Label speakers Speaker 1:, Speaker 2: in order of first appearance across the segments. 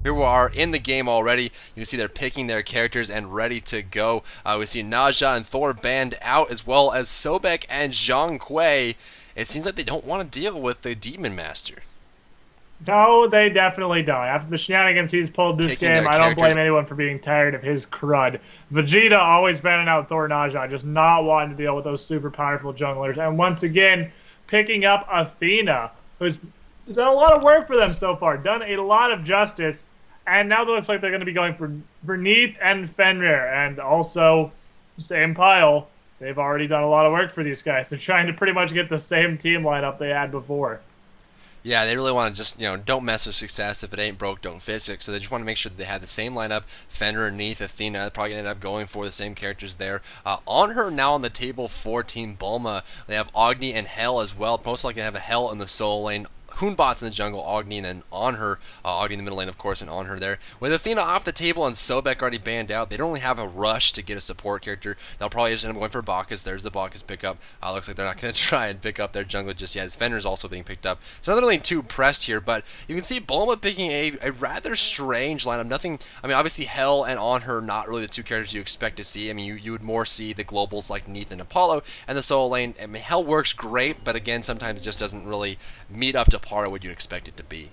Speaker 1: Here we are in the game already. You can see they're picking their characters and ready to go. We see Naja and Thor banned out, as well as Sobek and Zhang Kui. It seems like they don't want to deal with the Demon Master.
Speaker 2: No, they definitely don't. After the shenanigans he's pulled this
Speaker 1: Picking
Speaker 2: game,
Speaker 1: their
Speaker 2: I don't
Speaker 1: characters.
Speaker 2: blame anyone for being tired of his crud. Vegeta always banning out Thor Naja, just not wanting to deal with those super powerful junglers. And once again, picking up Athena, who's done a lot of work for them so far, done a lot of justice. And now it looks like they're going to be going for Neith and Fenrir. And also, same pile, they've already done a lot of work for these guys. They're trying to pretty much get the same team lineup they had before.
Speaker 1: Yeah, they really want to just, don't mess with success. If it ain't broke, don't fix it. So they just want to make sure that they have the same lineup. Fenrir, Neith, Athena, they're probably going to end up going for the same characters there. On her now on the table for Team Bulma, they have Agni and Hell as well. Most likely have a Hell in the solo lane. Hoonbot's in the jungle, Agni, and then on her, Agni in the middle lane, of course, and on her there. With Athena off the table and Sobek already banned out, they don't really have a rush to get a support character. They'll probably just end up going for Bacchus. There's the Bacchus pickup. Looks like they're not going to try and pick up their jungler just yet. As Fenrir's also being picked up. So another lane 2 pressed here, but you can see Bulma picking a rather strange lineup. Nothing, I mean, obviously Hell and on her, not really the two characters you expect to see. I mean, you would more see the globals like Neith and Apollo, and the solo lane. I mean, Hell works great, but again, sometimes it just doesn't really meet up to par what you'd expect it to be.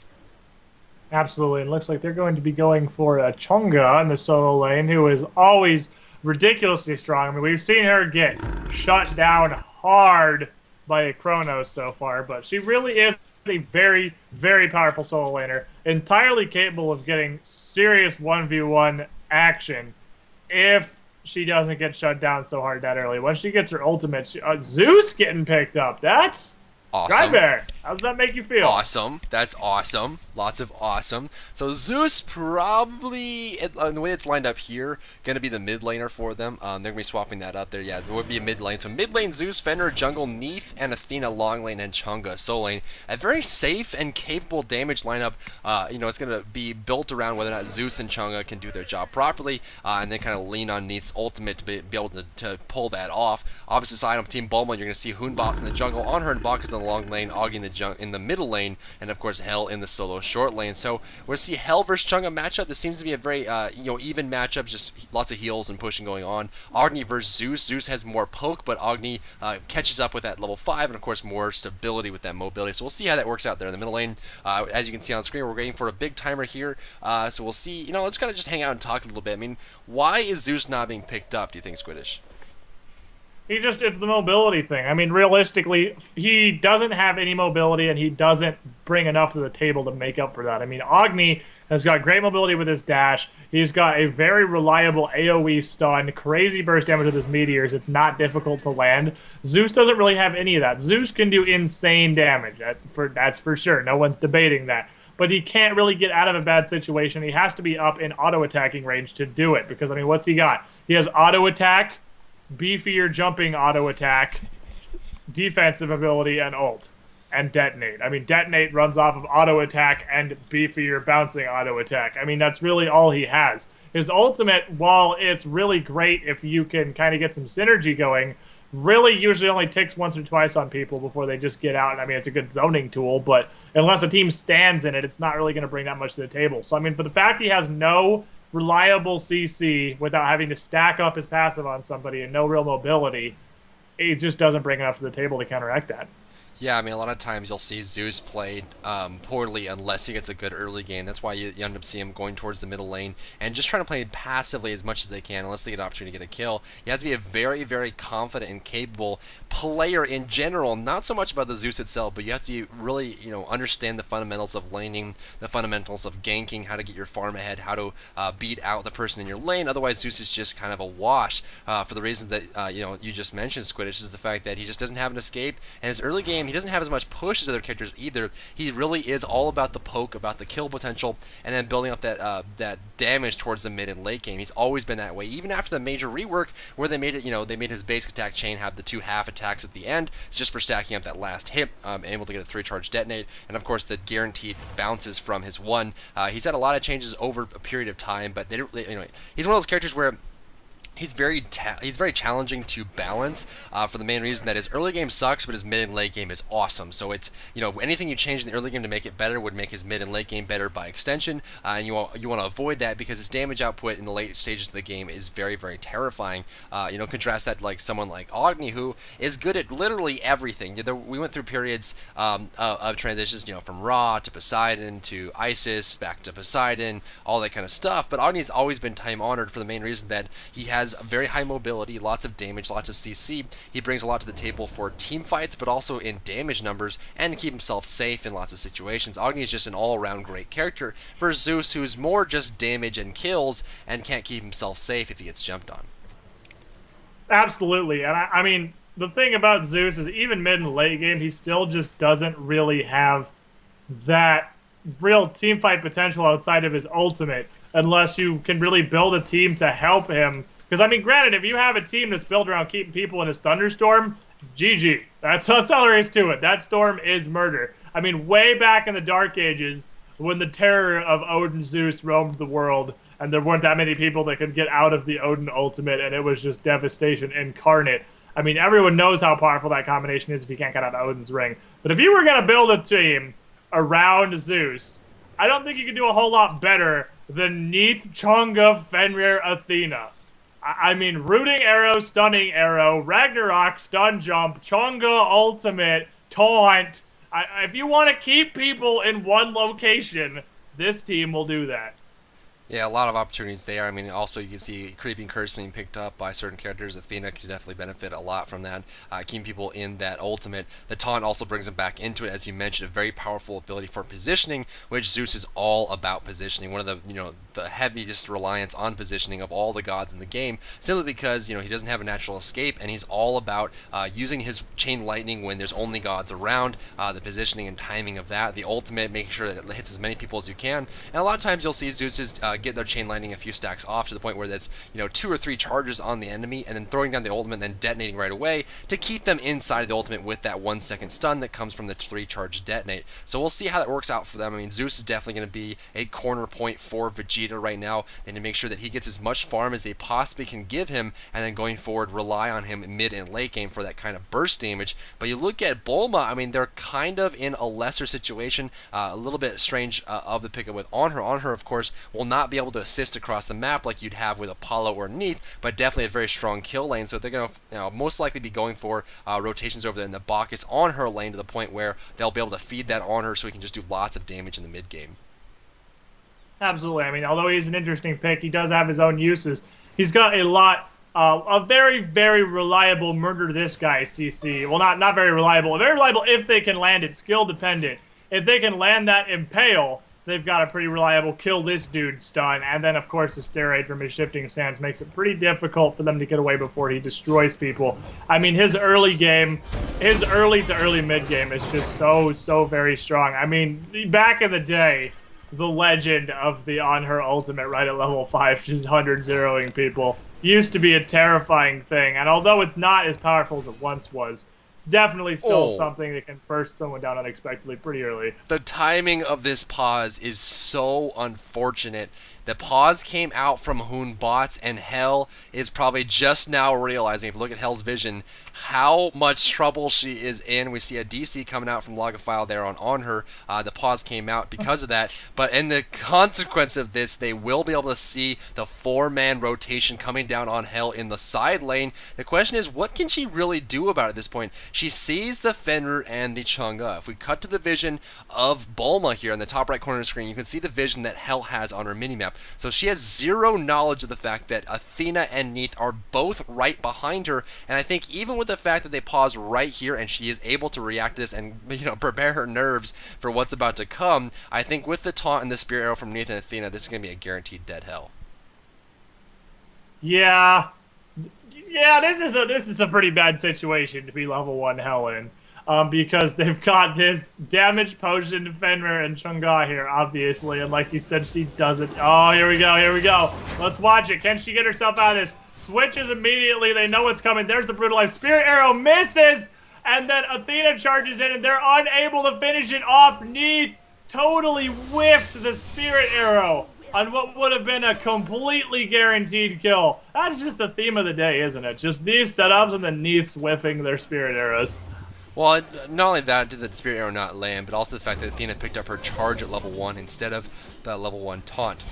Speaker 2: Absolutely. It looks like they're going to be going for Chonga in the solo lane, who is always ridiculously strong. I mean, we've seen her get shut down hard by Kronos so far, but she really is a very, very powerful solo laner, entirely capable of getting serious 1v1 action if she doesn't get shut down so hard that early. Once she gets her ultimate, Zeus getting picked up. That's
Speaker 1: Awesome.
Speaker 2: Bear. How does that make you feel?
Speaker 1: Awesome. That's awesome. Lots of awesome. So Zeus probably, the way it's lined up here, going to be the mid laner for them. They're going to be swapping that up there. Yeah, there would be a mid lane. So mid lane, Zeus, Fenrir, jungle, Neith, and Athena, long lane, and Chunga, solo lane. A very safe and capable damage lineup. It's going to be built around whether or not Zeus and Chunga can do their job properly, and then kind of lean on Neith's ultimate to be able to pull that off. Opposite side of Team Bulma, you're going to see Hoonboss in the jungle, on her and Bacchus in the long lane, Augie in the middle lane, and of course Hell in the solo short lane. So we're going to see Hell versus Chunga matchup. This seems to be a very even matchup, just lots of heals and pushing going on. Agni versus Zeus. Zeus has more poke, but Agni catches up with that level 5, and of course more stability with that mobility. So we'll see how that works out there in the middle lane. As you can see on screen, we're waiting for a big timer here. So we'll see. Let's kind of just hang out and talk a little bit. I mean, why is Zeus not being picked up, do you think, Squiddish?
Speaker 2: It's the mobility thing. I mean, realistically, he doesn't have any mobility, and he doesn't bring enough to the table to make up for that. I mean, Agni has got great mobility with his dash. He's got a very reliable AoE stun, crazy burst damage with his meteors. It's not difficult to land. Zeus doesn't really have any of that. Zeus can do insane damage. That's for sure. No one's debating that. But he can't really get out of a bad situation. He has to be up in auto-attacking range to do it. Because, I mean, what's he got? He has auto-attack, beefier jumping auto attack, defensive ability, and ult, and detonate. I mean, detonate runs off of auto attack and beefier bouncing auto attack. I mean, that's really all he has. His ultimate, while it's really great if you can kind of get some synergy going, really usually only ticks once or twice on people before they just get out. I mean, it's a good zoning tool, but unless a team stands in it, it's not really going to bring that much to the table. So, I mean, for the fact he has no reliable CC without having to stack up his passive on somebody and no real mobility, it just doesn't bring enough to the table to counteract that.
Speaker 1: Yeah, I mean, a lot of times you'll see Zeus played poorly unless he gets a good early game. That's why you end up seeing him going towards the middle lane and just trying to play passively as much as they can unless they get an opportunity to get a kill. You have to be a very, very confident and capable player in general, not so much about the Zeus itself, but you have to be really, understand the fundamentals of laning, the fundamentals of ganking, how to get your farm ahead, how to beat out the person in your lane. Otherwise, Zeus is just kind of a wash for the reasons that, you just mentioned, Squiddish, is the fact that he just doesn't have an escape, and his early game, he doesn't have as much push as other characters either. He really is all about the poke, about the kill potential, and then building up that damage towards the mid and late game. He's always been that way, even after the major rework where they made it, they made his basic attack chain have the 2 half attacks at the end, just for stacking up that last hit, able to get a 3-charge detonate, and of course the guaranteed bounces from his 1. He's had a lot of changes over a period of time, but they don't really, he's one of those characters where he's very challenging to balance for the main reason that his early game sucks, but his mid and late game is awesome. So it's, anything you change in the early game to make it better would make his mid and late game better by extension, and you want to avoid that because his damage output in the late stages of the game is very, very terrifying. Contrast that to like someone like Agni, who is good at literally everything. We went through periods of transitions, from Ra to Poseidon to Isis back to Poseidon, all that kind of stuff. But Agni's always been time honored for the main reason that he has very high mobility, lots of damage, lots of CC. He brings a lot to the table for team fights, but also in damage numbers and to keep himself safe in lots of situations. Agni is just an all-around great character for Zeus, who's more just damage and kills and can't keep himself safe if he gets jumped on.
Speaker 2: Absolutely. And I mean, the thing about Zeus is even mid and late game, he still just doesn't really have that real team fight potential outside of his ultimate unless you can really build a team to help him. Because, I mean, granted, if you have a team that's built around keeping people in his thunderstorm, GG. That's all there is to it. That storm is murder. I mean, way back in the Dark Ages, when the terror of Odin Zeus roamed the world, and there weren't that many people that could get out of the Odin ultimate, and it was just devastation incarnate. I mean, everyone knows how powerful that combination is if you can't get out of Odin's ring. But if you were going to build a team around Zeus, I don't think you could do a whole lot better than Neith, Chang'e, Fenrir, Athena. I mean, rooting arrow, stunning arrow, Ragnarok, stun jump, Chang'e ultimate, taunt. If you want to keep people in one location, this team will do that.
Speaker 1: Yeah, a lot of opportunities there. I mean, also you can see creeping curse being picked up by certain characters. Athena could definitely benefit a lot from that, keeping people in that ultimate. The taunt also brings them back into it, as you mentioned, a very powerful ability for positioning, which Zeus is all about positioning. One of the, the heaviest reliance on positioning of all the gods in the game, simply because, he doesn't have a natural escape, and he's all about using his chain lightning when there's only gods around, the positioning and timing of that, the ultimate, making sure that it hits as many people as you can. And a lot of times you'll see Zeus's get their chain lightning a few stacks off to the point where that's 2 or 3 charges on the enemy, and then throwing down the ultimate, and then detonating right away to keep them inside of the ultimate with that 1 second stun that comes from the 3 charge detonate. So we'll see how that works out for them. I mean, Zeus is definitely going to be a corner point for Vegeta right now, and to make sure that he gets as much farm as they possibly can give him, and then going forward rely on him mid and late game for that kind of burst damage. But you look at Bulma, I mean, they're kind of in a lesser situation, a little bit strange of the pickup with On Her, of course, will not be able to assist across the map like you'd have with Apollo or Neith, but definitely a very strong kill lane. So they're going to most likely be going for rotations over there in the Bacchus On Her lane to the point where they'll be able to feed that On Her so he can just do lots of damage in the mid game.
Speaker 2: Absolutely. I mean, although he's an interesting pick, he does have his own uses. He's got a lot a very, very reliable murder this guy CC. Well, not very reliable. Very reliable if they can land it. Skill dependent. If they can land that Impale, they've got a pretty reliable kill this dude stun. And then, of course, the steroid from his shifting sands makes it pretty difficult for them to get away before he destroys people. I mean, his early game, his early to early mid game is just so very strong. I mean, back in the day, the legend of the On Her ultimate right at level 5, just 100-0ing people, used to be a terrifying thing. And although it's not as powerful as it once was, it's definitely still something that can burst someone down unexpectedly pretty early.
Speaker 1: The timing of this pause is so unfortunate. The pause came out from Hoon bots, and Hell is probably just now realizing, if you look at Hell's vision, how much trouble she is in. We see a DC coming out from Logophile there on her. The pause came out because of that. But in the consequence of this, they will be able to see the 4-man rotation coming down on Hell in the side lane. The question is, what can she really do about it at this point? She sees the Fenrir and the Chang'e. If we cut to the vision of Bulma here in the top right corner of the screen, you can see the vision that Hell has on her minimap. So she has zero knowledge of the fact that Athena and Neith are both right behind her, and I think even with the fact that they pause right here and she is able to react to this and prepare her nerves for what's about to come, I think with the taunt and the Spirit Arrow from Neith and Athena, this is going to be a guaranteed dead Hell.
Speaker 2: Yeah, this is a pretty bad situation to be level 1 Hell in. Because they've got this damage potion to Fenrir and Chang'e here, obviously, and like you said, she doesn't. Oh, here we go. Let's watch it. Can she get herself out of this? Switches immediately. They know what's coming. There's the brutalized Spirit Arrow, misses, and then Athena charges in, and they're unable to finish it off. Neith totally whiffed the Spirit Arrow. on what would have been a completely guaranteed kill. That's just the theme of the day, isn't it? Just these setups and then Neith's whiffing their spirit arrows.
Speaker 1: Well, not only that did the Spirit Arrow not land, but also the fact that Athena picked up her charge at level 1 instead of the level 1 taunt.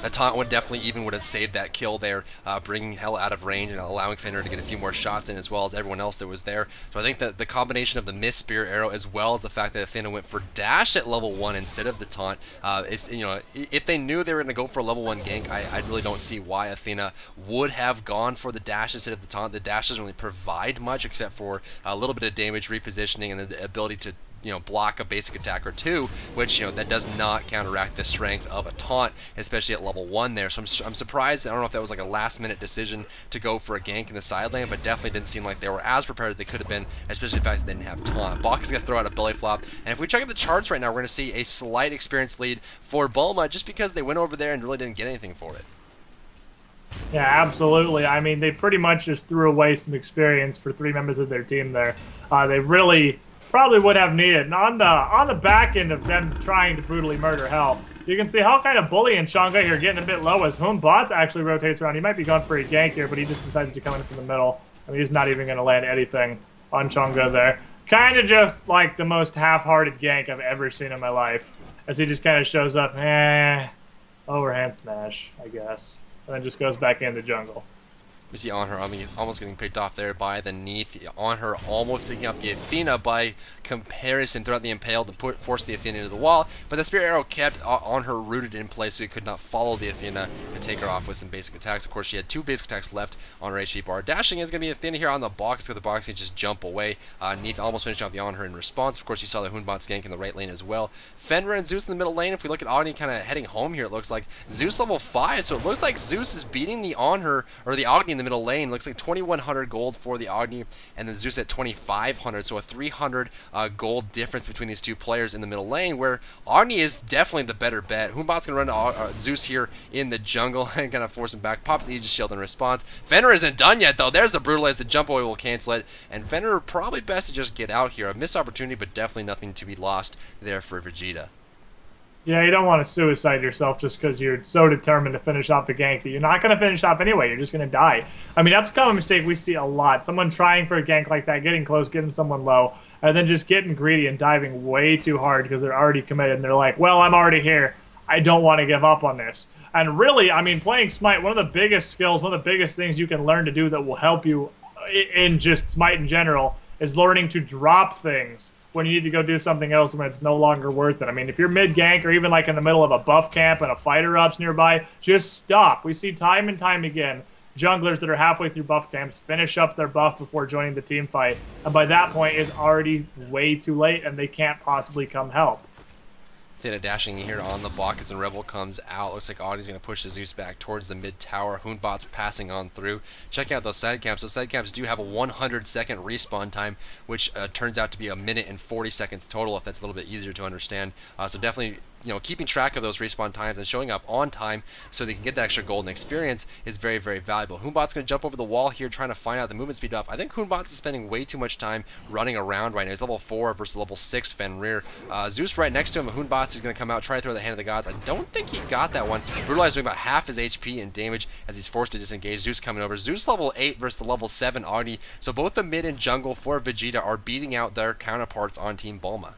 Speaker 1: A taunt would definitely even would have saved that kill there, bringing Hell out of range and allowing Fenrir to get a few more shots in as well as everyone else that was there. So I think that the combination of the missed Spirit Arrow as well as the fact that Athena went for dash at level 1 instead of the taunt, is, you know, if they knew they were going to go for a level 1 gank, I really don't see why Athena would have gone for the dash instead of the taunt. The dash doesn't really provide much except for a little bit of damage, repositioning, and the ability to, you know, block a basic attack or two, which, you know, that does not counteract the strength of a taunt, especially at level 1 there. So I'm surprised. I don't know if that was like a last-minute decision to go for a gank in the side lane, but definitely didn't seem like they were as prepared as they could have been, especially the fact that they didn't have taunt. Bach is going to throw out a belly flop, and if we check out the charts right now, we're going to see a slight experience lead for Bulma just because they went over there and really didn't get anything for it.
Speaker 2: Yeah, absolutely. I mean, they pretty much just threw away some experience for 3 members of their team there. They really probably would have needed. And on the back end of them trying to brutally murder Hell, you can see Hell kind of bullying Chang'e here, getting a bit low as Bots actually rotates around. He might be going for a gank here, but he just decided to come in from the middle. I mean, he's not even going to land anything on Chang'e there. Kind of just like the most half-hearted gank I've ever seen in my life, as he just kind of shows up, overhand smash, I guess, and then just goes back into jungle.
Speaker 1: We see On Her almost getting picked off there by the Neith. On Her almost picking up the Athena by comparison throughout the Impale to force the Athena into the wall, but the Spirit Arrow kept On Her rooted in place so he could not follow the Athena and take her off with some basic attacks. Of course, she had 2 basic attacks left on her HP bar. Dashing is going to be Athena here on the box, so the box can just jump away. Neith almost finished off the On Her in response. Of course, you saw the Hunbot's gank in the right lane as well. Fenrir and Zeus in the middle lane. If we look at Agni kind of heading home here, it looks like Zeus level 5, so it looks like Zeus is beating the On Her, or the Agni in the middle lane. Looks like 2,100 gold for the Agni, and then Zeus at 2,500, so a 300 gold difference between these two players in the middle lane, where Agni is definitely the better bet. Humbot's going to run to Zeus here in the jungle and kind of force him back. Pops the Aegis Shield in response. Fenrir isn't done yet, though. There's the Brutalize. The jump away will cancel it, and Fenrir probably best to just get out here. A missed opportunity, but definitely nothing to be lost there for Vegeta.
Speaker 2: Yeah, you don't want to suicide yourself just because you're so determined to finish off the gank that you're not going to finish off anyway. You're just going to die. I mean, that's a common mistake we see a lot. Someone trying for a gank like that, getting close, getting someone low, and then just getting greedy and diving way too hard because they're already committed. And they're like, well, I'm already here. I don't want to give up on this. And really, I mean, playing Smite, one of the biggest skills, one of the biggest things you can learn to do that will help you in just Smite in general is learning to drop things when you need to go do something else when it's no longer worth it. I mean, if you're mid-gank or even like in the middle of a buff camp and a fighter ups nearby, just stop. We see time and time again junglers that are halfway through buff camps finish up their buff before joining the team fight. And by that point, it's already way too late and they can't possibly come help.
Speaker 1: Theta dashing here on the block as the Rebel comes out. Looks like Audi's going to push the Zeus back towards the mid tower. Hoonbot's passing on through. Checking out those side camps. Those side camps do have a 100-second respawn time, which turns out to be 1 minute and 40 seconds total, if that's a little bit easier to understand. So definitely, you know, keeping track of those respawn times and showing up on time so they can get that extra golden experience is very, very valuable. Hoonbot's going to jump over the wall here trying to find out the movement speed buff. I think Hoonbot's is spending way too much time running around right now. He's level 4 versus level 6 Fenrir. Zeus right next to him. Hoonbot's is going to come out, try to throw the Hand of the Gods. I don't think he got that one. Brutalize doing about half his HP and damage as he's forced to disengage. Zeus coming over. Zeus level 8 versus the level 7 Agni. So both the mid and jungle for Vegeta are beating out their counterparts on Team Bulma.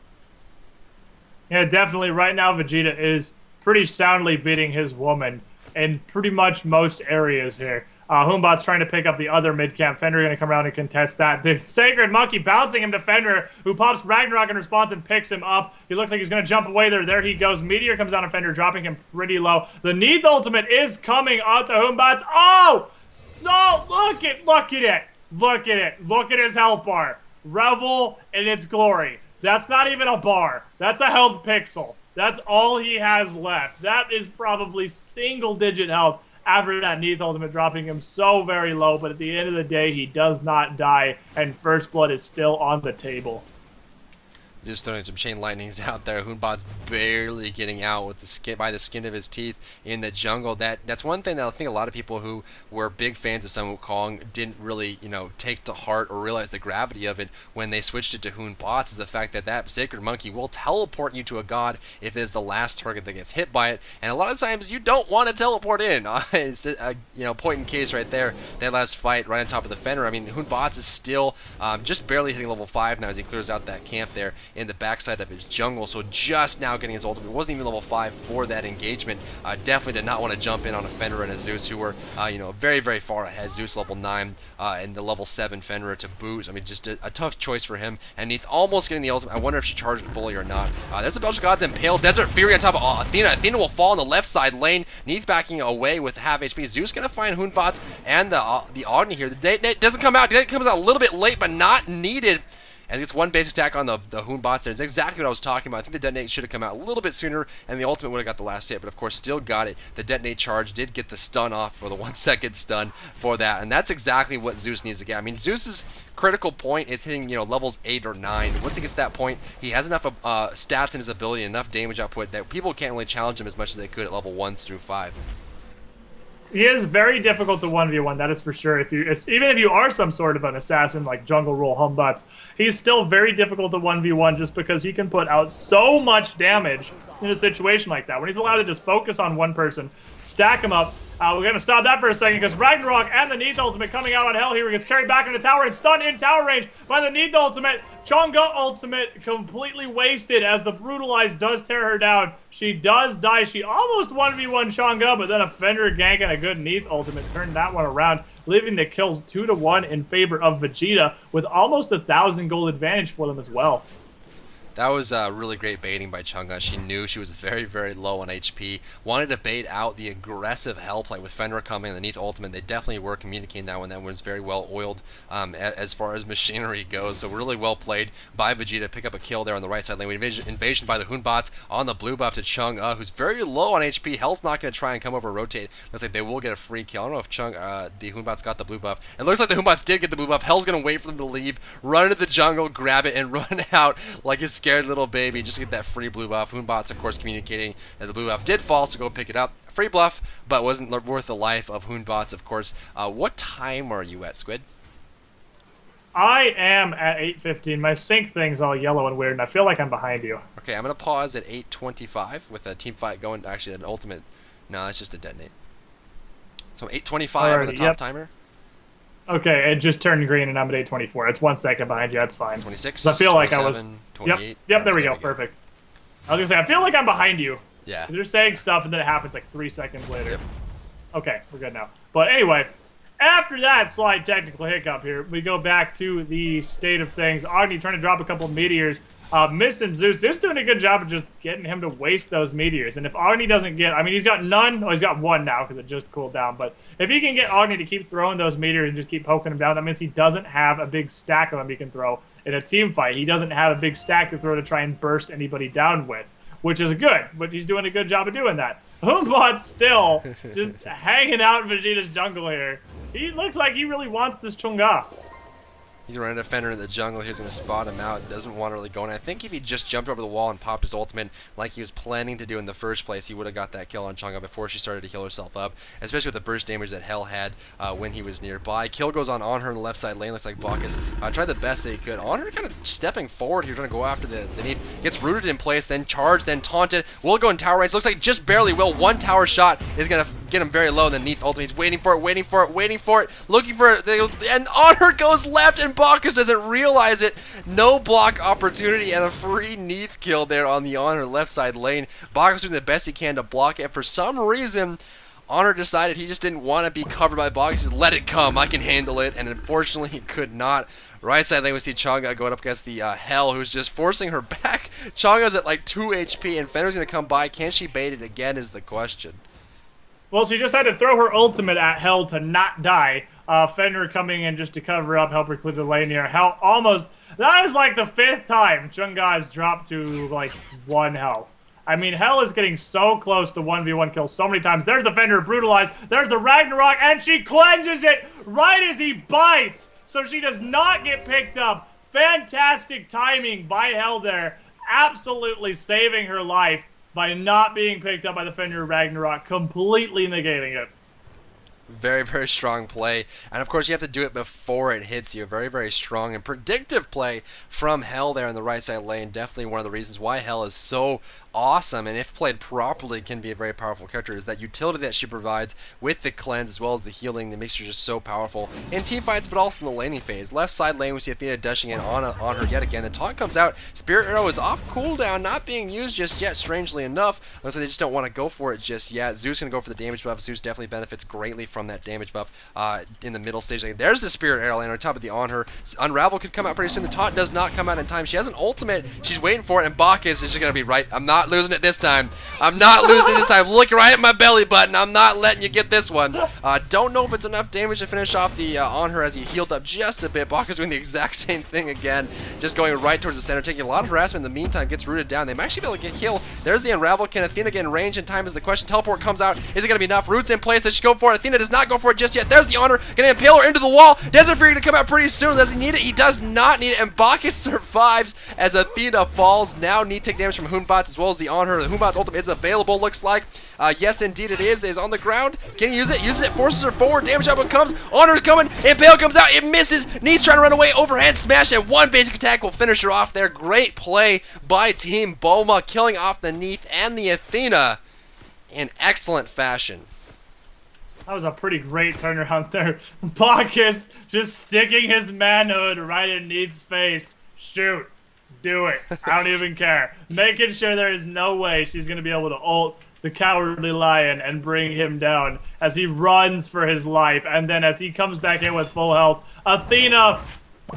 Speaker 2: Yeah, definitely. Right now, Vegeta is pretty soundly beating his woman in pretty much most areas here. Humbot's trying to pick up the other mid-camp. Fenrir going to come around and contest that. The Sacred Monkey bouncing him to Fenrir, who pops Ragnarok in response and picks him up. He looks like he's going to jump away there. There he goes. Meteor comes down on Fenrir, dropping him pretty low. The Neith ultimate is coming onto Humbot's. Oh! So, look at it. Look at it. Look at his health bar. Revel in its glory. That's not even a bar. That's a health pixel. That's all he has left. That is probably single-digit health after that Neith ultimate dropping him so very low. But at the end of the day, he does not die, and First Blood is still on the table.
Speaker 1: Just throwing some chain lightnings out there. Hoonbot's barely getting out with by the skin of his teeth in the jungle. That's one thing that I think a lot of people who were big fans of Sun Wukong didn't really, take to heart or realize the gravity of it when they switched it to Hoonbots, is the fact that Sacred Monkey will teleport you to a god if it is the last target that gets hit by it. And a lot of times you don't want to teleport in. It's a point in case right there. That last fight right on top of the Fenrir. I mean, Hoonbots is still just barely hitting level 5 now as he clears out that camp there in the backside of his jungle, so just now getting his ultimate. Wasn't even level 5 for that engagement. Definitely did not want to jump in on a Fenrir and a Zeus who were very, very far ahead. Zeus level 9 and the level 7 Fenrir to boot. I mean, just a tough choice for him. And Neith almost getting the ultimate. I wonder if she charged it fully or not. There's the Belgian Gods Impale Desert Fury on top of Athena. Athena will fall on the left side lane. Neith backing away with half HP. Zeus gonna find Hoonbots and the Agni here. The detonate doesn't come out. It comes out a little bit late, but not needed. And it's one basic attack on the Hoonbots there. It's exactly what I was talking about. I think the detonate should have come out a little bit sooner, and the ultimate would have got the last hit, but of course still got it. The detonate charge did get the stun off, or the 1 second stun for that, and that's exactly what Zeus needs to get. I mean, Zeus's critical point is hitting, levels 8 or 9. Once he gets to that point, he has enough stats in his ability, enough damage output that people can't really challenge him as much as they could at level 1 through 5.
Speaker 2: He is very difficult to 1v1, that is for sure. Even if you are some sort of an assassin like Jungle Rule Hoonbots, he's still very difficult to 1v1 just because he can put out so much damage in a situation like that. When he's allowed to just focus on one person, stack him up. We're going to stop that for a second because Ragnarok and the Neith ultimate coming out on Hell here. He gets carried back into tower and stunned in tower range by the Neith ultimate. Chang'e ultimate completely wasted as the Brutalize does tear her down. She does die. She almost 1v1 Chang'e, but then a Fenrir gank and a good Neith ultimate turned that one around, leaving the kills 2-1 in favor of Vegeta with almost 1,000 gold advantage for them as well.
Speaker 1: That was really great baiting by Chang'e. She knew she was very, very low on HP. Wanted to bait out the aggressive Hell play with Fenrir coming underneath ultimate. They definitely were communicating that one. That was very well oiled as far as machinery goes. So really well played by Vegeta. Pick up a kill there on the right side lane. Invasion by the Hoonbots on the blue buff to Chang'e, who's very low on HP. Hell's not going to try and come over and rotate. Looks like they will get a free kill. I don't know if the Hoonbots got the blue buff. It looks like the Hoonbots did get the blue buff. Hell's going to wait for them to leave, run into the jungle, grab it, and run out like his scared little baby just to get that free blue buff. Hoonbots, of course, communicating that the blue buff did fall, so go pick it up. Free bluff, but wasn't worth the life of Hoonbots, of course. What time are you at, Squid?
Speaker 2: I am at 8:15. My sync thing's all yellow and weird, and I feel like I'm behind you.
Speaker 1: Okay, I'm going to pause at 8:25 with a team fight going. Actually, an ultimate. No, it's just a detonate. So 8:25 on the top timer.
Speaker 2: Okay, it just turned green and I'm at 8:24. It's 1 second behind you. That's fine.
Speaker 1: 26.
Speaker 2: I feel like I was.
Speaker 1: 28.
Speaker 2: Yep. There we go. Perfect. I was gonna say I feel like I'm behind you.
Speaker 1: Yeah.
Speaker 2: They're saying stuff and then it happens like 3 seconds later.
Speaker 1: Yep.
Speaker 2: Okay, we're good now. But anyway, after that slight technical hiccup here, we go back to the state of things. Agni trying to drop a couple of meteors. Missing Zeus. Zeus doing a good job of just getting him to waste those meteors. And if Agni doesn't get, I mean, he's got none. Well, he's got one now because it just cooled down. But if he can get Agni to keep throwing those meteors and just keep poking him down, that means he doesn't have a big stack of them he can throw in a team fight. He doesn't have a big stack to throw to try and burst anybody down with, which is good. But he's doing a good job of doing that. Hoonbot's still just hanging out in Vegeta's jungle here. He looks like he really wants this Chang'e.
Speaker 1: He's running a Fenrir in the jungle. He's going to spot him out. Doesn't want to really go in. I think if he just jumped over the wall and popped his ultimate like he was planning to do in the first place, he would have got that kill on Chang'e before she started to heal herself up, especially with the burst damage that Hell had when he was nearby. Kill goes on her in the left side lane. Looks like Bacchus tried the best that he could. On her kind of stepping forward. He's going to go after the Neith. Gets rooted in place, then charged, then taunted. Will go in tower range. Looks like just barely will. One tower shot is going to get him very low. And then Neith ultimate. He's waiting for it, waiting for it, waiting for it, looking for it. And on her goes left, and Bacchus doesn't realize it. No block opportunity and a free Neith kill there on the Honor left side lane. Bacchus doing the best he can to block it. For some reason, Honor decided he just didn't want to be covered by Bacchus. He said, let it come, I can handle it. And unfortunately, he could not. Right side lane, we see Chang'e going up against the Hell, who's just forcing her back. Chang'e's at like 2 HP, and Fenrir's going to come by. Can she bait it again is the question.
Speaker 2: Well, she just had to throw her ultimate at Hell to not die. Fenrir coming in just to cover up, help her clear the lane here. Hell almost... That is like the 5th time Chang'e has dropped to like 1 health. I mean, Hell is getting so close to 1v1 kills so many times. There's the Fenrir Brutalize. There's the Ragnarok. And she cleanses it right as he bites. So she does not get picked up. Fantastic timing by Hell there. absolutely saving her life by not being picked up by the Fenrir Ragnarok, completely negating it.
Speaker 1: Very, very strong play. And of course, you have to do it before it hits you. Very, very strong and predictive play from Hell there in the right side lane. Definitely one of the reasons why Hell is so awesome, and if played properly can be a very powerful character, is that utility that she provides with the cleanse as well as the healing that makes her just so powerful in team fights, but also in the laning phase. Left side lane, we see Athena dashing in on her yet again. The taunt comes out. Spirit Arrow is off cooldown, not being used just yet, strangely enough. Looks like they just don't want to go for it just yet. Zeus going to go for the damage buff. Zeus definitely benefits greatly from that damage buff in the middle stage. Like, there's the Spirit Arrow lane on top of the on her. Unravel could come out pretty soon. The taunt does not come out in time. She has an ultimate. She's waiting for it, and Bacchus is just going to be right. I'm not losing it this time. I'm not losing this time. Look right at my belly button. I'm not letting you get this one. Don't know if it's enough damage to finish off the on her as he healed up just a bit. Bacchus doing the exact same thing again. Just going right towards the center, taking a lot of harassment in the meantime. Gets rooted down. They might actually be able to get heal. There's the Unravel. Can Athena get in range in time is the question. Teleport comes out. Is it going to be enough? Roots in place. Does she go for it? Athena does not go for it just yet. There's the honor. Going to impale her into the wall. Desert Fury to come out pretty soon. Does he need it? He does not need it. And Bacchus survives as Athena falls. Now need to take damage from Hoonbots as well as the on her. The Hoonbots ultimate is available, looks like. Yes, indeed it is. It is on the ground. Can he use it? Uses it. Forces her forward. Damage output comes. Honor's coming. Impale comes out. It misses. Needs trying to run away. Overhand smash, and one basic attack will finish her off there. Great play by Team Bulma, killing off the Neath and the Athena in excellent fashion.
Speaker 2: That was a pretty great turnaround there. Bacchus just sticking his manhood right in Neath's face. Shoot. Do it. I don't even care. Making sure there is no way she's going to be able to ult the Cowardly Lion and bring him down as he runs for his life. And then as he comes back in with full health, Athena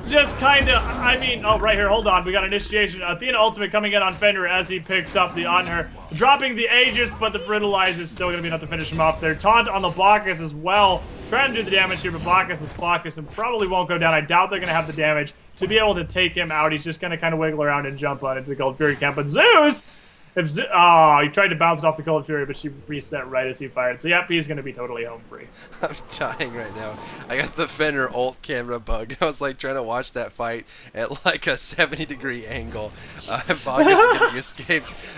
Speaker 2: just kind of, oh, right here, hold on. We got initiation. Athena ultimate coming in on Fenrir as he picks up the on her. Dropping the Aegis, but the Brutalize is still going to be enough to finish him off there. Taunt on the Bacchus as well. Trying to do the damage here, but Bacchus is Bacchus and probably won't go down. I doubt they're going to have the damage to be able to take him out. He's just going to kind of wiggle around and jump on into the Gold Fury camp. But Zeus! He tried to bounce it off the Cold Fury, but she reset right as he fired. So, yep, he's going to be totally home free.
Speaker 1: I'm dying right now. I got the Fenrir ult camera bug. I was like trying to watch that fight at like a 70-degree angle. Bacchus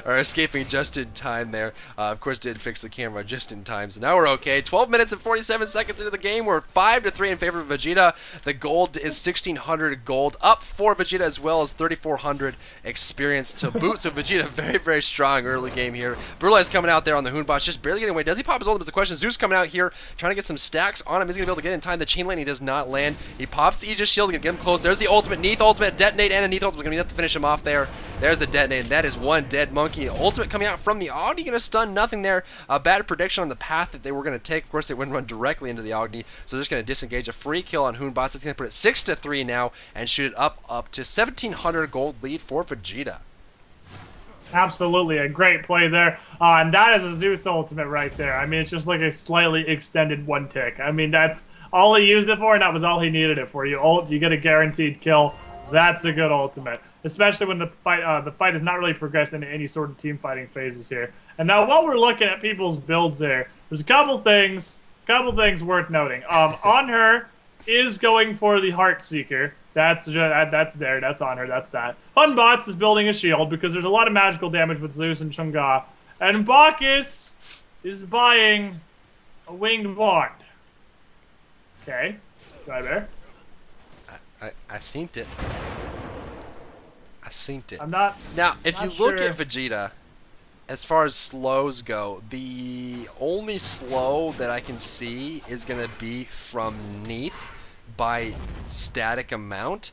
Speaker 1: escaping just in time there. Of course, did fix the camera just in time. So now we're okay. 12 minutes and 47 seconds into the game. We're 5-3 in favor of Vegeta. The gold is 1,600 gold, up for Vegeta as well as 3,400 experience to boot. So Vegeta very, very strong early game here. Brutalize coming out there on the Hoonbots, just barely getting away. Does he pop his ult? Is the question. Zeus coming out here, trying to get some stacks on him. Is he going to be able to get in time? The chain lane, he does not land. He pops the Aegis shield to get him close. There's the ultimate. Neath ultimate, detonate, and a Neath ultimate. Going to be enough to finish him off there. There's the detonate, and that is one dead monkey. Ultimate coming out from the Agni, going to stun nothing there. A bad prediction on the path that they were going to take. Of course, they wouldn't run directly into the Agni, so they're just going to disengage. A free kill on Hoonbots. It's going to put it 6-3 now and shoot it up to 1,700 gold lead for Vegeta.
Speaker 2: Absolutely, a great play there. And that is a Zeus ultimate right there. I mean, it's just like a slightly extended one tick. I mean, that's all he used it for, and that was all he needed it for. You ult, you get a guaranteed kill. That's a good ultimate, especially when the fight has not really progressed into any sort of team fighting phases here. And now, while we're looking at people's builds there, there's a couple things worth noting. On her is going for the Heart Seeker. That's there. That's on her. That's that. Hunbots is building a shield because there's a lot of magical damage with Zeus and Chunga. And Bacchus is buying a winged wand. Okay. Right there.
Speaker 1: I seen it. I seen it.
Speaker 2: I'm not.
Speaker 1: Now, if you look
Speaker 2: sure.
Speaker 1: at Vegeta, as far as slows go, the only slow that I can see is going to be from Neath by static amount.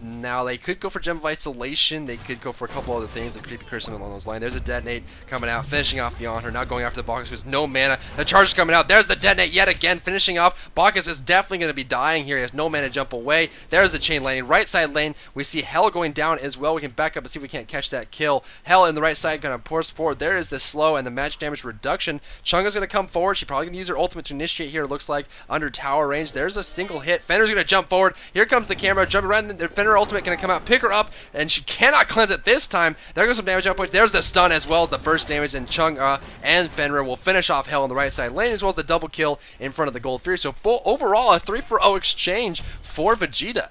Speaker 1: Now they could go for Gem of Isolation, they could go for a couple other things, like Creepy Curse, something along those lines. There's a detonate coming out, finishing off the on her, now going after the Bacchus with no mana. The charge is coming out, there's the detonate yet again, finishing off. Bacchus is definitely going to be dying here, he has no mana to jump away. There's the chain lane, right side lane, we see Hell going down as well. We can back up and see if we can't catch that kill. Hell in the right side going to force forward, there is the slow and the magic damage reduction. Chunga's going to come forward, she's probably going to use her ultimate to initiate here, it looks like, under tower range. There's a single hit, Fenrir's going to jump forward, here comes the camera, jumping around, the Fenrir ultimate going to come out, pick her up, and she cannot cleanse it this time. There goes some damage output. There's the stun as well as the burst damage, and Chunga and Fenrir will finish off Hell on the right side lane, as well as the double kill in front of the Gold Fury. So overall, a 3-for-0 exchange for Vegeta.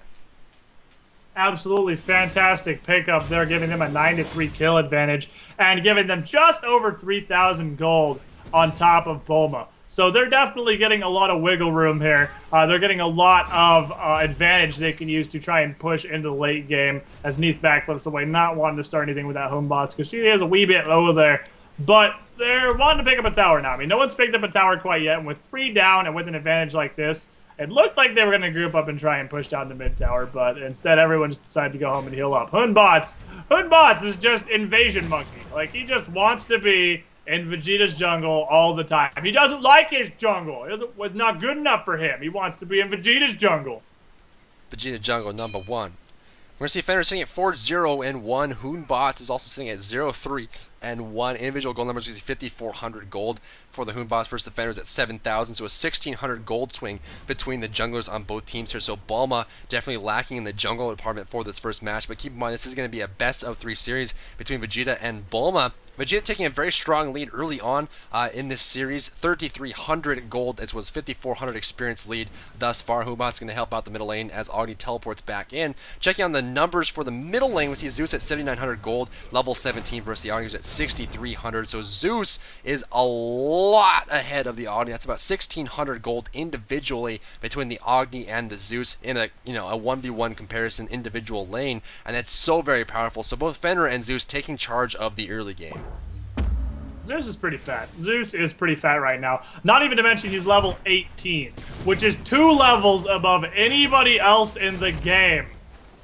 Speaker 2: Absolutely fantastic pickup there, giving them a 9-3 kill advantage and giving them just over 3,000 gold on top of Bulma. So they're definitely getting a lot of wiggle room here. They're getting a lot of advantage they can use to try and push into the late game as Neith backflips away, not wanting to start anything with that home bots because she is a wee bit low there. But they're wanting to pick up a tower now. I mean, no one's picked up a tower quite yet, and with 3 down and with an advantage like this, it looked like they were going to group up and try and push down the mid tower, but instead everyone just decided to go home and heal up. Hoonbots is just invasion monkey. Like, he just wants to be in Vegeta's jungle all the time. He doesn't like his jungle. It's not good enough for him. He wants to be in Vegeta's jungle.
Speaker 1: Vegeta jungle number 1. We're going to see Fenrir sitting at 4-0-1. Hoonbots is also sitting at 0-3-1. Individual gold numbers, we see 5,400 gold for the Hoonbots versus the Fenrir's at 7,000. So a 1,600 gold swing between the junglers on both teams here. So Bulma definitely lacking in the jungle department for this first match. But keep in mind, this is going to be a best of 3 series between Vegeta and Bulma. Vegeta taking a very strong lead early on in this series, 3,300 gold. This was 5,400 experience lead thus far. Hoonbot's going to help out the middle lane as Agni teleports back in. Checking on the numbers for the middle lane, we see Zeus at 7,900 gold, level 17 versus the Agni who's at 6,300. So Zeus is a lot ahead of the Agni. That's about 1,600 gold individually between the Agni and the Zeus in a 1v1 comparison individual lane, and that's so very powerful. So both Fenrir and Zeus taking charge of the early game.
Speaker 2: Zeus is pretty fat. Zeus is pretty fat right now. Not even to mention he's level 18, which is 2 levels above anybody else in the game.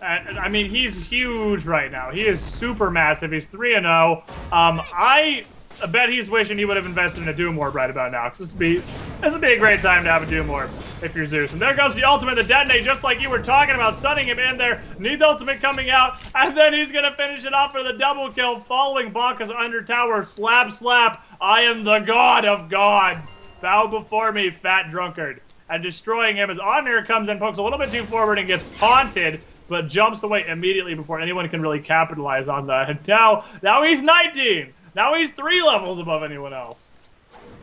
Speaker 2: I mean, he's huge right now. He is super massive. He's 3-0. I bet he's wishing he would have invested in a Doom Orb right about now, because this would be a great time to have a Doom Orb if you're Zeus. And there goes the ultimate, the detonate, just like you were talking about, stunning him in there. Need the ultimate coming out, and then he's going to finish it off for the double kill, following Baka's under tower. Slap, slap. I am the god of gods. Bow before me, fat drunkard. And destroying him as Honor comes in, pokes a little bit too forward, and gets taunted, but jumps away immediately before anyone can really capitalize on that. And now he's 19. Now he's 3 levels above anyone else.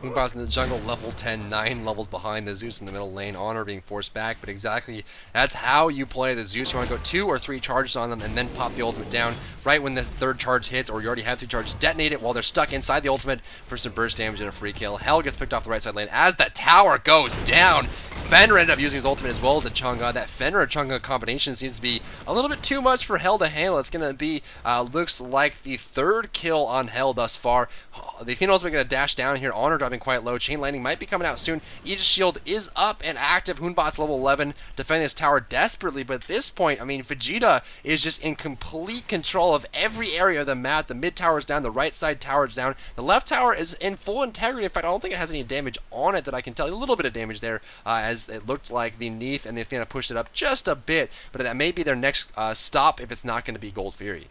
Speaker 1: Hoonbots in the jungle, level 10, 9 levels behind the Zeus in the middle lane. Honor being forced back, but exactly that's how you play the Zeus. You want to go 2 or 3 charges on them and then pop the ultimate down right when the 3rd charge hits, or you already have 3 charges. Detonate it while they're stuck inside the ultimate for some burst damage and a free kill. Hell gets picked off the right side lane as the tower goes down. Fenrir ended up using his ultimate as well as the Chang'e. That Fenrir-Chang'e combination seems to be a little bit too much for Hell to handle. It's going to be, looks like the 3rd kill on Hell thus far. The Athena ultimate going to dash down here. Honor dropping quite low. Chain Lightning might be coming out soon. Aegis Shield is up and active. Hoonbot's level 11, defending this tower desperately. But at this point, I mean, Vegeta is just in complete control of every area of the map. The mid tower is down. The right side tower is down. The left tower is in full integrity. In fact, I don't think it has any damage on it that I can tell. A little bit of damage there, as it looked like the Neith and the Athena pushed it up just a bit, but that may be their next stop if it's not going to be Gold Fury.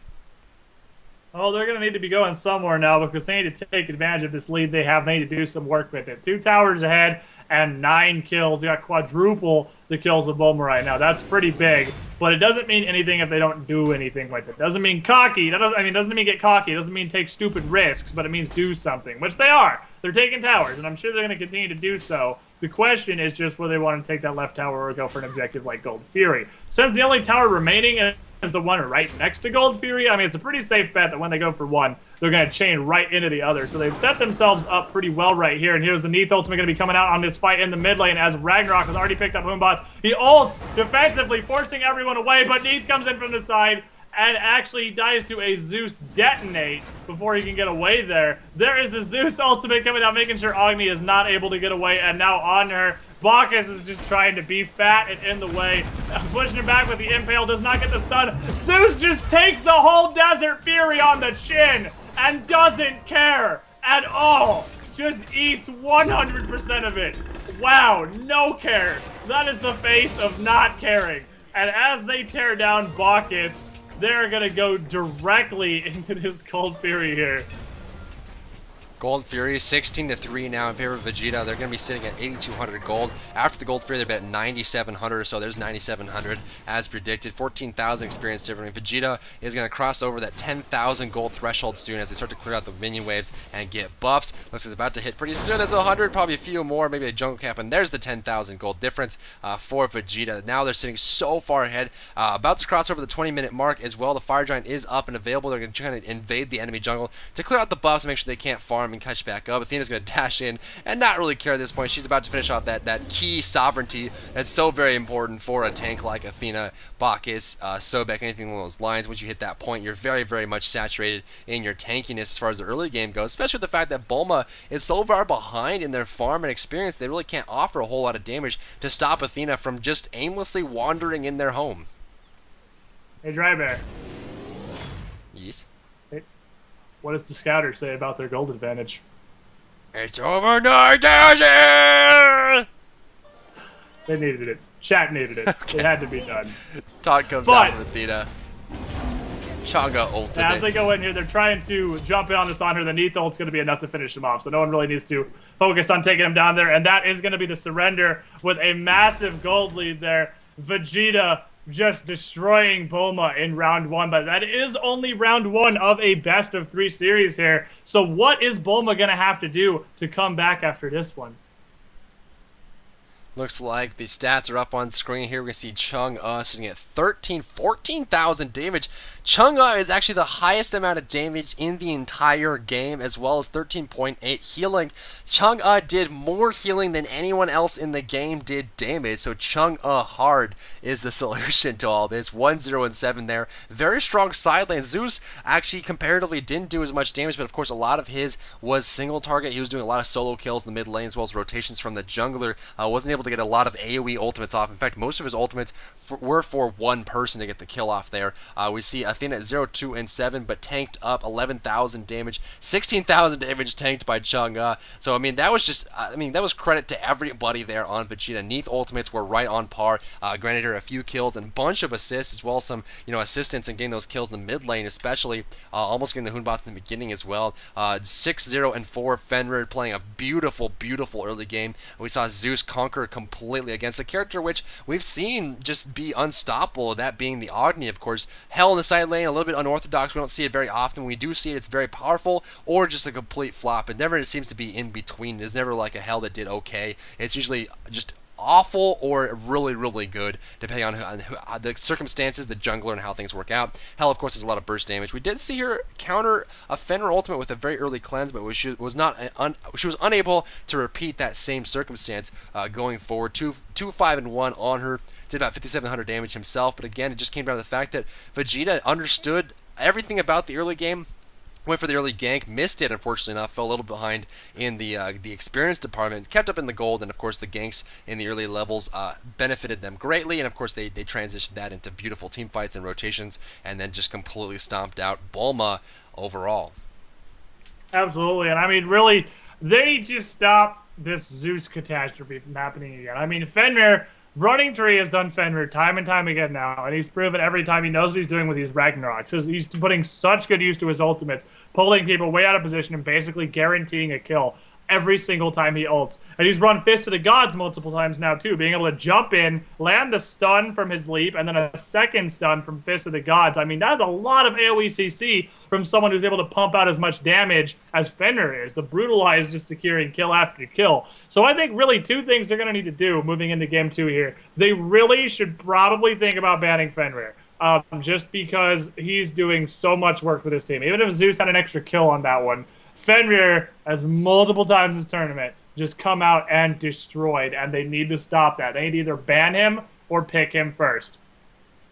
Speaker 2: Oh, they're going to need to be going somewhere now because they need to take advantage of this lead they have. They need to do some work with it. 2 towers ahead and 9 kills. They got quadruple the kills of Bulma right now. That's pretty big, but it doesn't mean anything if they don't do anything with it. Doesn't mean cocky. Doesn't mean get cocky. It doesn't mean take stupid risks, but it means do something, which they are. They're taking towers, and I'm sure they're going to continue to do so. The question is just whether they want to take that left tower or go for an objective like Gold Fury. Since the only tower remaining is the one right next to Gold Fury, I mean, it's a pretty safe bet that when they go for one, they're going to chain right into the other. So they've set themselves up pretty well right here. And here's the Neith ultimate going to be coming out on this fight in the mid lane as Ragnarok has already picked up Hoonbots. He ults defensively, forcing everyone away, but Neith comes in from the side and actually dies to a Zeus detonate before he can get away there. There is the Zeus ultimate coming out, making sure Agni is not able to get away, and now on her, Bacchus is just trying to be fat and in the way. Pushing him back with the impale, does not get the stun. Zeus just takes the whole Desert Fury on the chin and doesn't care at all. Just eats 100% of it. Wow, no care. That is the face of not caring. And as they tear down Bacchus, they're going to go directly into this Gold Fury here.
Speaker 1: Gold Fury 16-3 now in favor of Vegeta. They're going to be sitting at 8,200 gold. After the Gold Fury, they're at 9,700 or so. There's 9,700 as predicted. 14,000 experience difference. Vegeta is going to cross over that 10,000 gold threshold soon as they start to clear out the minion waves and get buffs. Looks like it's about to hit pretty soon. There's 100, probably a few more, maybe a jungle cap, and there's the 10,000 gold difference for Vegeta. Now they're sitting so far ahead. About to cross over the 20-minute mark as well. The Fire Giant is up and available. They're going to try to invade the enemy jungle to clear out the buffs and make sure they can't farm and catch back up. Athena's going to dash in and not really care at this point. She's about to finish off that key sovereignty that's so very important for a tank like Athena, Bacchus, Sobek, anything along those lines. Once you hit that point, you're very, very much saturated in your tankiness as far as the early game goes, especially with the fact that Bulma is so far behind in their farm and experience, they really can't offer a whole lot of damage to stop Athena from just aimlessly wandering in their home.
Speaker 2: Hey, Dry Bear.
Speaker 1: Yes?
Speaker 2: What does the scouter say about their gold advantage?
Speaker 1: It's over 9,000!
Speaker 2: They needed it. Chat needed it.
Speaker 1: Okay.
Speaker 2: It had to be done.
Speaker 1: Todd comes out with Athena. Changa ultimate.
Speaker 2: As they go in here, they're trying to jump in on this on her. The Neath ult's going to be enough to finish them off, so no one really needs to focus on taking them down there, and that is going to be the surrender with a massive gold lead there. Vegeta just destroying Bulma in round 1, but that is only round 1 of a best of 3 series here. So what is Bulma going to have to do to come back after this one?
Speaker 1: Looks like the stats are up on screen here. We're going to see Chung-Uh sitting at 14,000 damage. Chung-Uh is actually the highest amount of damage in the entire game, as well as 13.8 healing. Chung-Uh did more healing than anyone else in the game did damage, so Chung-Uh hard is the solution to all this. 1-0-7 there. Very strong side lane. Zeus actually comparatively didn't do as much damage, but of course a lot of his was single target. He was doing a lot of solo kills in the mid lane, as well as rotations from the jungler. Wasn't able to get a lot of AoE ultimates off. In fact, most of his ultimates were for one person to get the kill off there. We see Athena at 0, 2, and 7, but tanked up 11,000 damage, 16,000 damage tanked by Chung-Uh. So I mean, that was just, that was credit to everybody there on Vegeta. Neath ultimates were right on par. Granted her a few kills and a bunch of assists, as well as some assistance in getting those kills in the mid lane, especially almost getting the Hoonbots in the beginning as well. 6, 0, and 4. Fenrir playing a beautiful, beautiful early game. We saw Zeus conquer completely against a character which we've seen just be unstoppable, that being the Agni, of course. Hell in the side lane, a little bit unorthodox. We don't see it very often. When we do see it, it's very powerful, or just a complete flop. It never seems to be in between. It's never like a Hell that did okay. It's usually just awful or really, really good, depending on the circumstances, the jungler, and how things work out. Hell, of course, has a lot of burst damage. We did see her counter a Fenrir ultimate with a very early cleanse, but she was unable to repeat that same circumstance going forward. 2, 5, and 1 on her. Did about 5,700 damage himself, but again, it just came down to the fact that Vegeta understood everything about the early game. Went for the early gank, missed it unfortunately enough, fell a little behind in the experience department, kept up in the gold, and of course the ganks in the early levels benefited them greatly, and of course they transitioned that into beautiful team fights and rotations, and then just completely stomped out Bulma overall.
Speaker 2: Absolutely, and I mean, really, they just stopped this Zeus catastrophe from happening again. I mean, Fenrir, Running Tree has done Fenrir time and time again now, and he's proven every time he knows what he's doing with these Ragnaroks. He's putting such good use to his ultimates, pulling people way out of position and basically guaranteeing a kill every single time he ults. And he's run Fist of the Gods multiple times now, too, being able to jump in, land a stun from his leap, and then a second stun from Fist of the Gods. I mean, that's a lot of AoE CC from someone who's able to pump out as much damage as Fenrir is. The Brutalize just securing kill after kill. So I think really 2 things they're going to need to do moving into Game 2 here. They really should probably think about banning Fenrir. Just because he's doing so much work for this team. Even if Zeus had an extra kill on that one, Fenrir has multiple times this tournament just come out and destroyed, and they need to stop that. They need to either ban him or pick him first.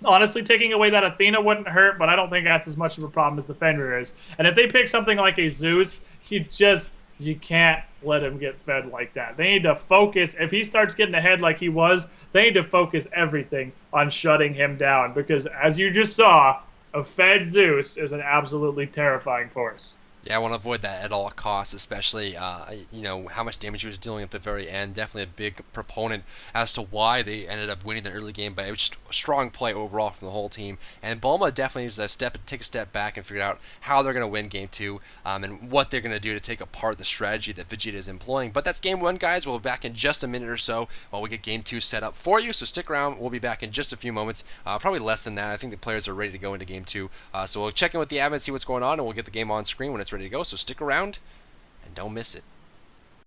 Speaker 2: Honestly, taking away that Athena wouldn't hurt, but I don't think that's as much of a problem as the Fenrir is. And if they pick something like a Zeus, you can't let him get fed like that. They need to focus. If he starts getting ahead like he was, they need to focus everything on shutting him down, because as you just saw, a fed Zeus is an absolutely terrifying force.
Speaker 1: Yeah, I want to avoid that at all costs, especially how much damage he was dealing at the very end. Definitely a big proponent as to why they ended up winning the early game, but it was just a strong play overall from the whole team. And Bulma definitely needs to take a step back and figure out how they're going to win game two, and what they're going to do to take apart the strategy that Vegeta is employing. But that's game one, guys. We'll be back in just a minute or so while we get game two set up for you. So stick around. We'll be back in just a few moments, probably less than that. I think the players are ready to go into game two. So we'll check in with the admin, see what's going on, and we'll get the game on screen when it's ready to go. So stick around and don't miss it.